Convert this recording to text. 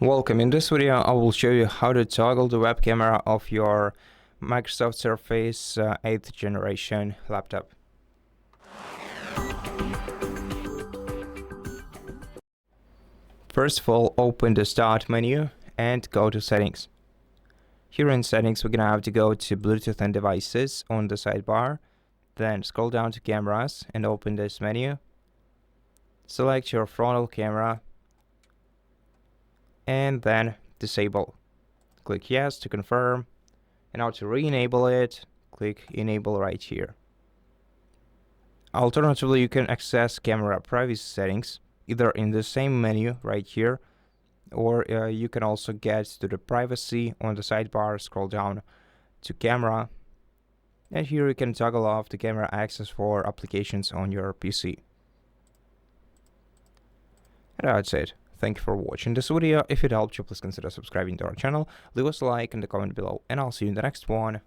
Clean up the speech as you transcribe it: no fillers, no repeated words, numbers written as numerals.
Welcome. In this video, I will show you how to toggle the web camera of your Microsoft Surface 8th generation laptop. First of all, open the Start menu and go to Settings. Here in Settings, we're gonna have to go to Bluetooth and Devices on the sidebar. Then scroll down to Cameras and open this menu. Select your frontal camera and then disable. Click yes to confirm, and now to re-enable it, click enable right here. Alternatively, you can access camera privacy settings either in the same menu right here, or you can also get to the privacy on the sidebar, scroll down to camera, and here you can toggle off the camera access for applications on your PC. And that's it. Thank you for watching this video. If it helped you, please consider subscribing to our channel, leave us a like in the comment below, and I'll see you in the next one.